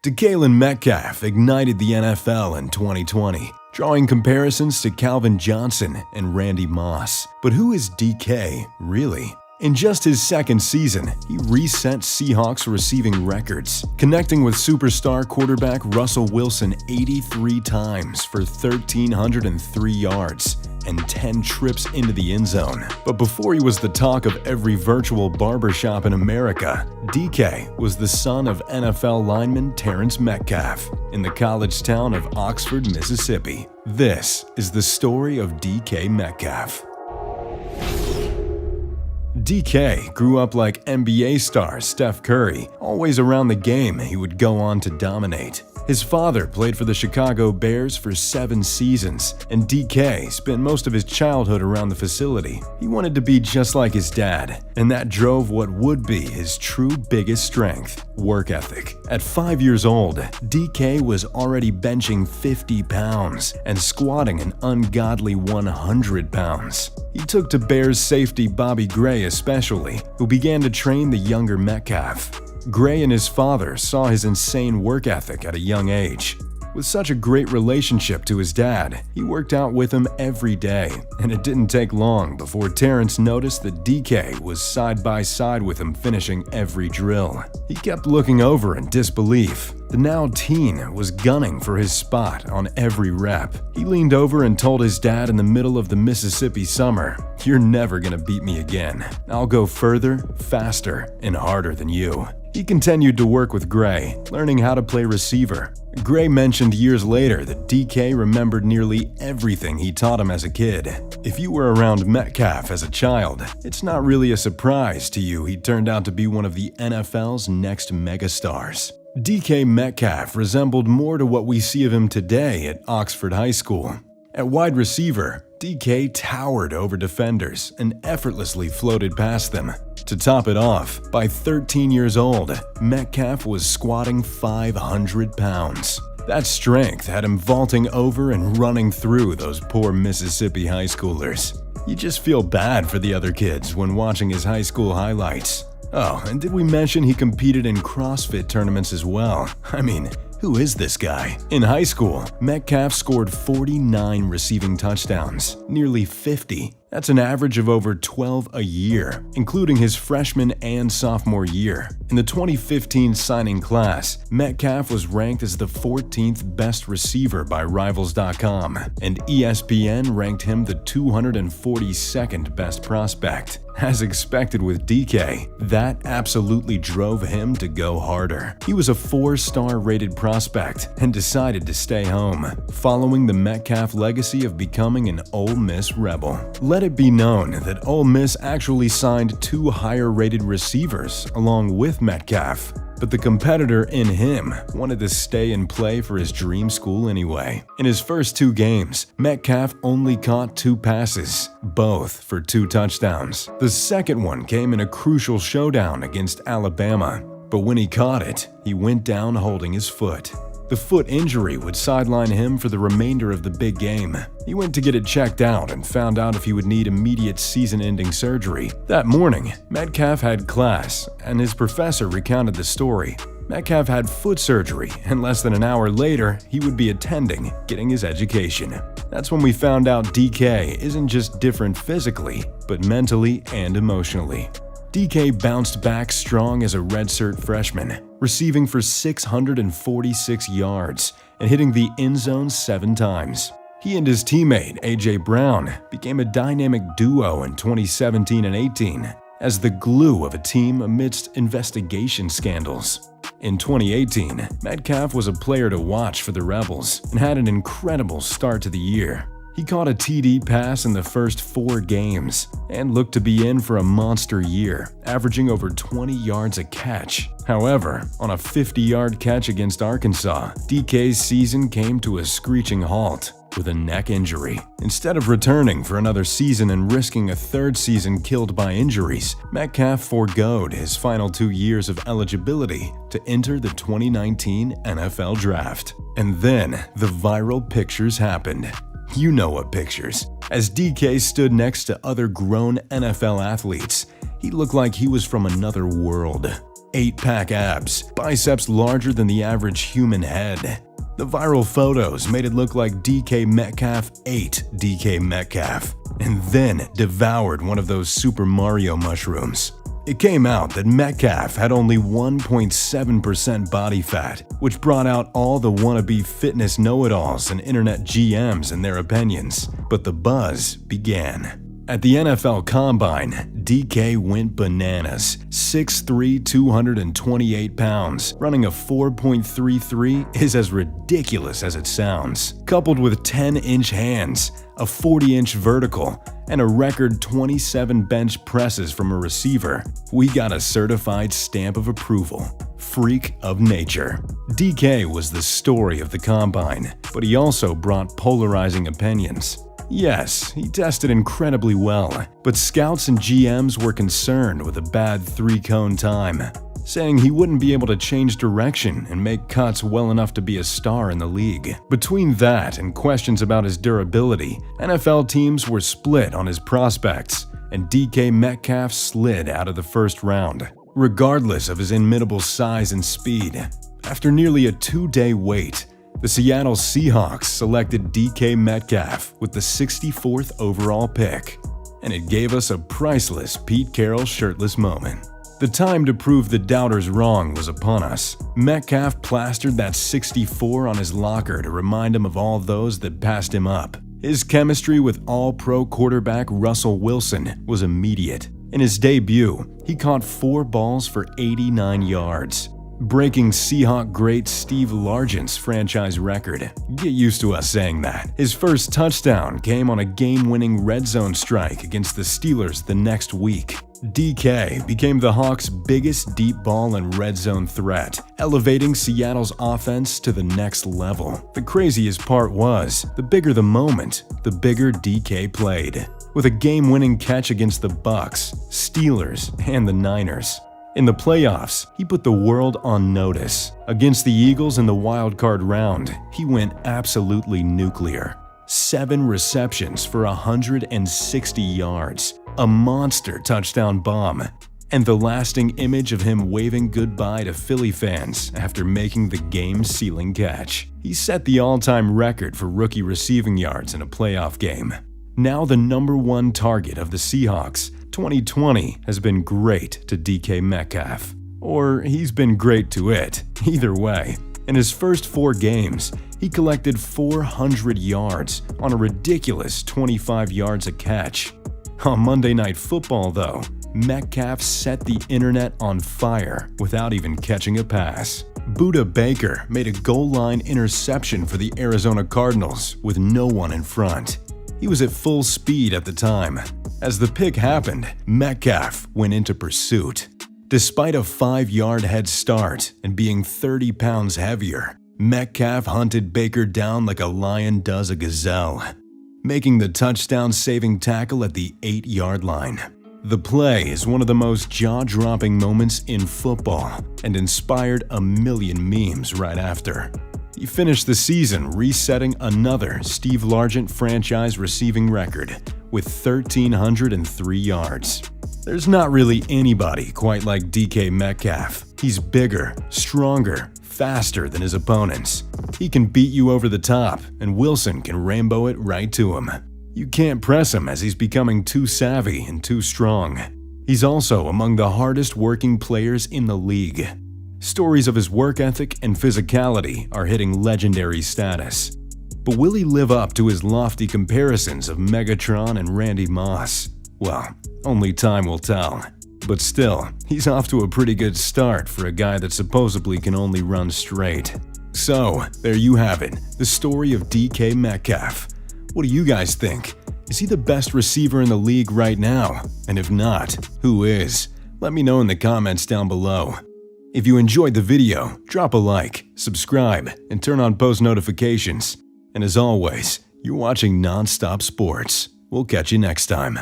DK Metcalf ignited the NFL in 2020, drawing comparisons to Calvin Johnson and Randy Moss. But who is DK really? In just his second season, he reset Seahawks receiving records, connecting with superstar quarterback Russell Wilson 83 times for 1,303 yards and 10 trips into the end zone. But before he was the talk of every virtual barbershop in America, DK was the son of NFL lineman Terrence Metcalf in the college town of Oxford, Mississippi. This is the story of DK Metcalf. DK grew up like NBA star Steph Curry. Always around the game, he would go on to dominate. His father played for the Chicago Bears for 7 seasons, and DK spent most of his childhood around the facility. He wanted to be just like his dad, and that drove what would be his true biggest strength: work ethic. At 5 years old, DK was already benching 50 pounds and squatting an ungodly 100 pounds. He took to Bears safety Bobby Gray especially, who began to train the younger Metcalf. Gray and his father saw his insane work ethic at a young age. With such a great relationship to his dad, he worked out with him every day, and it didn't take long before Terrence noticed that DK was side by side with him finishing every drill. He kept looking over in disbelief. The now teen was gunning for his spot on every rep. He leaned over and told his dad in the middle of the Mississippi summer, "You're never gonna beat me again. I'll go further, faster, and harder than you." He continued to work with Gray, learning how to play receiver. Gray mentioned years later that DK remembered nearly everything he taught him as a kid. If you were around Metcalf as a child, it's not really a surprise to you he turned out to be one of the NFL's next megastars. DK Metcalf resembled more to what we see of him today at Oxford High School. At wide receiver, DK towered over defenders and effortlessly floated past them. To top it off, by 13 years old, Metcalf was squatting 500 pounds. That strength had him vaulting over and running through those poor Mississippi high schoolers. You just feel bad for the other kids when watching his high school highlights. Oh, and did we mention he competed in CrossFit tournaments as well? I mean, who is this guy? In high school, Metcalf scored 49 receiving touchdowns, nearly 50. That's an average of over 12 a year, including his freshman and sophomore year. In the 2015 signing class, Metcalf was ranked as the 14th best receiver by Rivals.com, and ESPN ranked him the 242nd best prospect. As expected with DK, that absolutely drove him to go harder. He was a 4-star rated prospect and decided to stay home, following the Metcalf legacy of becoming an Ole Miss rebel. Let it be known that Ole Miss actually signed 2 higher-rated receivers along with Metcalf, but the competitor in him wanted to stay and play for his dream school anyway. In his first 2 games, Metcalf only caught 2 passes, both for 2 touchdowns. The second one came in a crucial showdown against Alabama, but when he caught it, he went down holding his foot. The foot injury would sideline him for the remainder of the big game. He went to get it checked out and found out if he would need immediate season-ending surgery. That morning, Metcalf had class, and his professor recounted the story. Metcalf had foot surgery, and less than an hour later, he would be attending, getting his education. That's when we found out DK isn't just different physically, but mentally and emotionally. DK bounced back strong as a redshirt freshman, receiving for 646 yards and hitting the end zone 7 times. He and his teammate, A.J. Brown, became a dynamic duo in 2017 and 18 as the glue of a team amidst investigation scandals. In 2018, Metcalf was a player to watch for the Rebels and had an incredible start to the year. He caught a TD pass in the first 4 games and looked to be in for a monster year, averaging over 20 yards a catch. However, on a 50-yard catch against Arkansas, DK's season came to a screeching halt with a neck injury. Instead of returning for another season and risking a 3rd season killed by injuries, Metcalf forgoed his final 2 years of eligibility to enter the 2019 NFL Draft. And then the viral pictures happened. You know what pictures. As DK stood next to other grown NFL athletes, he looked like he was from another world. 8-pack abs, biceps larger than the average human head. The viral photos made it look like DK Metcalf ate DK Metcalf and then devoured one of those Super Mario mushrooms. It came out that Metcalf had only 1.7% body fat, which brought out all the wannabe fitness know-it-alls and internet GMs and their opinions. But the buzz began. At the NFL Combine, DK went bananas. 6'3", 228 pounds, running a 4.33 is as ridiculous as it sounds. Coupled with 10-inch hands, a 40-inch vertical, and a record 27 bench presses from a receiver, we got a certified stamp of approval. Freak of nature. DK was the story of the Combine, but he also brought polarizing opinions. Yes, he tested incredibly well, but scouts and GMs were concerned with a bad 3-cone time, saying he wouldn't be able to change direction and make cuts well enough to be a star in the league. Between that and questions about his durability, NFL teams were split on his prospects, and DK Metcalf slid out of the first round, regardless of his inimitable size and speed. After nearly a 2-day wait, the Seattle Seahawks selected DK Metcalf with the 64th overall pick, and it gave us a priceless Pete Carroll shirtless moment. The time to prove the doubters wrong was upon us. Metcalf plastered that 64 on his locker to remind him of all those that passed him up. His chemistry with all-pro quarterback Russell Wilson was immediate. In his debut, he caught 4 balls for 89 yards. Breaking Seahawk great Steve Largent's franchise record. Get used to us saying that. His first touchdown came on a game-winning red zone strike against the Steelers the next week. DK became the Hawks' biggest deep ball and red zone threat, elevating Seattle's offense to the next level. The craziest part was, the bigger the moment, the bigger DK played, with a game-winning catch against the Bucks, Steelers, and the Niners. In the playoffs, he put the world on notice. Against the Eagles in the wild card round, he went absolutely nuclear. 7 receptions for 160 yards, a monster touchdown bomb, and the lasting image of him waving goodbye to Philly fans after making the game-sealing catch. He set the all-time record for rookie receiving yards in a playoff game. Now the #1 target of the Seahawks, 2020 has been great to DK Metcalf. Or he's been great to it, either way. In his first 4 games, he collected 400 yards on a ridiculous 25 yards a catch. On Monday Night Football, though, Metcalf set the internet on fire without even catching a pass. Budda Baker made a goal-line interception for the Arizona Cardinals with no one in front. He was at full speed at the time. As the pick happened, Metcalf went into pursuit. Despite a 5-yard head start and being 30 pounds heavier, Metcalf hunted Baker down like a lion does a gazelle, making the touchdown-saving tackle at the 8-yard line. The play is one of the most jaw-dropping moments in football and inspired a million memes right after. He finished the season resetting another Steve Largent franchise receiving record with 1,303 yards. There's not really anybody quite like DK Metcalf. He's bigger, stronger, faster than his opponents. He can beat you over the top, and Wilson can rainbow it right to him. You can't press him as he's becoming too savvy and too strong. He's also among the hardest working players in the league. Stories of his work ethic and physicality are hitting legendary status. But will he live up to his lofty comparisons of Megatron and Randy Moss? Well, only time will tell. But still, he's off to a pretty good start for a guy that supposedly can only run straight. So, there you have it, the story of DK Metcalf. What do you guys think? Is he the best receiver in the league right now? And if not, who is? Let me know in the comments down below. If you enjoyed the video, drop a like, subscribe, and turn on post notifications. And as always, you're watching Non-Stop Sports. We'll catch you next time.